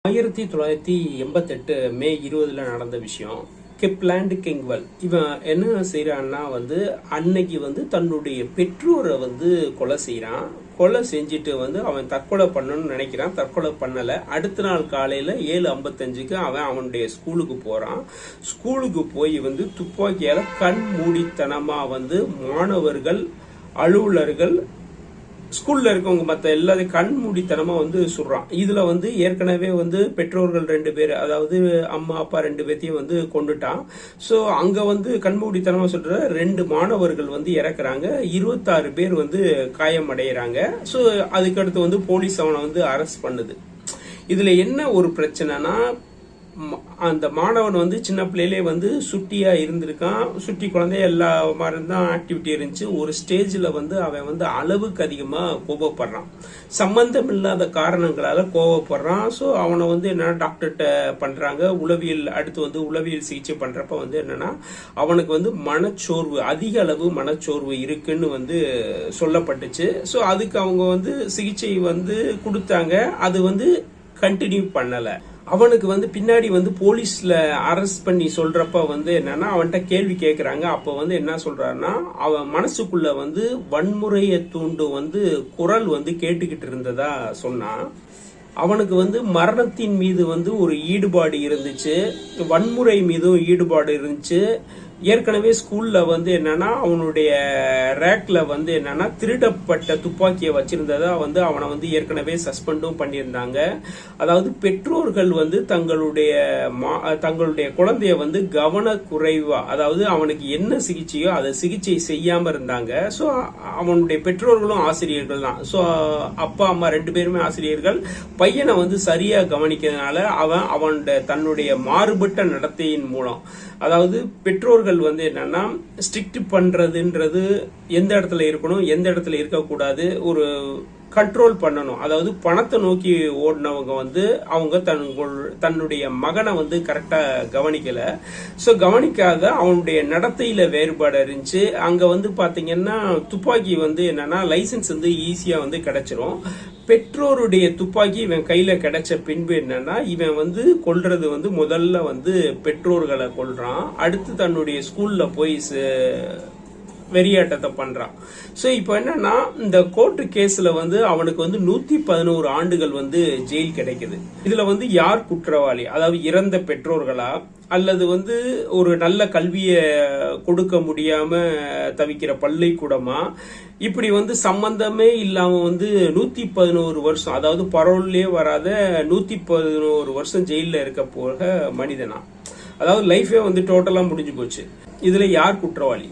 1988 மே 20 நடந்த விஷயம். கெப்லாண்ட் கெங்வெல் இவன் என்ன செய்யறான்னா அன்னைக்கு தன்னுடைய பெற்றோரை கொலை செய்யறான். கொலை செஞ்சுட்டு அவன் தற்கொலை பண்ணணும்னு நினைக்கிறான். தற்கொலை பண்ணல. அடுத்த நாள் காலையில 7:55க்கு அவன் அவனுடைய ஸ்கூலுக்கு போறான். ஸ்கூலுக்கு போய் துப்பாக்கியால கண் மூடித்தனமா மாணவர்கள், அலுவலர்கள், ஸ்கூல்ல இருக்கவங்க மத்த எல்லாத்தையும் கண் மூடித்தனமா சுடுறான். இதுல ஏற்கனவே பெற்றோர்கள் 2 பேர், அதாவது அம்மா அப்பா 2 பேர்த்தையும் கொண்டுட்டான். சோ அங்க கண்மூடித்தனமா சொல்ற 2 மாணவர்கள் இறக்குறாங்க. 26 பேர் காயமடைகிறாங்க. சோ அதுக்கடுத்து போலீஸ் அவனை அரெஸ்ட் பண்ணுது. இதுல என்ன ஒரு பிரச்சனைனா, அந்த மாணவன் சின்ன பிள்ளையிலே சுட்டியா இருந்திருக்கான். சுட்டி குழந்தை எல்லா மாதிரி தான் ஆக்டிவிட்டி இருந்துச்சு. ஒரு ஸ்டேஜ்ல அவன் அளவுக்கு அதிகமா கோபப்படுறான். சம்பந்தம் இல்லாத காரணங்களால கோபப்படுறான். சோ அவனை என்ன டாக்டர்கிட்ட பண்றாங்க. அடுத்து உளவியல் சிகிச்சை பண்றப்ப என்னன்னா அவனுக்கு மனச்சோர்வு, அதிக அளவு மனச்சோர்வு இருக்குன்னு சொல்லப்பட்டுச்சு. சோ அதுக்கு அவங்க சிகிச்சை கொடுத்தாங்க. அது கண்டினியூ பண்ணல. அவனுக்கு பின்னாடி போலீஸ்ல அரெஸ்ட் பண்ணி சொல்றப்ப என்னன்னா அவன்கிட்ட கேள்வி கேட்கறாங்க. அப்ப என்ன சொல்றாருன்னா, அவன் மனசுக்குள்ள வன்முறையை தூண்டும் குரல் கேட்டுக்கிட்டு இருந்ததா சொன்னான். அவனுக்கு மரணத்தின் மீது ஒரு ஈடுபாடு இருந்துச்சு, வன்முறை மீதும் ஈடுபாடு இருந்துச்சு. ஏற்கனவே ஸ்கூல்ல என்னன்னா அவனுடைய ரேக்ல என்னன்னா திருடப்பட்ட துப்பாக்கியை வச்சிருந்ததா அவனை ஏற்கனவே சஸ்பெண்டும் பண்ணியிருந்தாங்க. அதாவது பெற்றோர்கள் தங்களுடைய குழந்தைய கவனக்குறைவா, அதாவது அவனுக்கு என்ன சிகிச்சையோ அதை சிகிச்சை செய்யாம இருந்தாங்க. சோ அவனுடைய பெற்றோர்களும் ஆசிரியர்கள் தான். சோ அப்பா அம்மா 2 பேருமே ஆசிரியர்கள். பையனை சரியா கவனிக்கிறதுனால தன்னுடைய மாறுபட்ட நடத்தையின் மூலம், அதாவது பெற்றோர்கள் என்னன்னா ஸ்ட்ரிக்ட் பண்றதுன்றது எந்த இடத்துல இருக்கணும், எந்த இடத்துல இருக்கக்கூடாது, ஒரு கண்ட்ரோல் பண்ணணும். அதாவது பணத்தை நோக்கி ஓடினவங்க அவங்க தன்னுடைய மகனை கரெக்டா கவனிக்கல. சோ கவனிக்காத அவனுடைய நடத்தையில வேறுபாடு இருந்துச்சு. அங்க பாத்தீங்கன்னா துப்பாக்கி என்னன்னா லைசன்ஸ் ஈஸியா கிடைச்சிரும். பெற்றோருடைய துப்பாக்கி இவன் கையில கிடைச்ச பின்பு என்னன்னா இவன் கொல்றது முதல்ல பெற்றோர்களை கொல்றான். அடுத்து தன்னுடைய ஸ்கூல்ல போய் வெறியாட்டத்தை பண்றான். சோ இப்ப என்னன்னா இந்த கோர்ட்டு கேஸ்ல அவனுக்கு 111 ஆண்டுகள் ஜெயில் கிடைக்குது. இதுல யார் குற்றவாளி, அதாவது இறந்த பெற்றோர்களா அல்லது ஒரு நல்ல கல்விய கொடுக்க முடியாம தவிக்கிற பள்ளிக்கூடமா, இப்படி சம்பந்தமே இல்லாம 111 வருஷம், அதாவது பரோல்லே வராத 111 வருஷம் ஜெயில இருக்க போக மனிதனா, அதாவது லைஃபே டோட்டலா முடிஞ்சு போச்சு. இதுல யார் குற்றவாளி?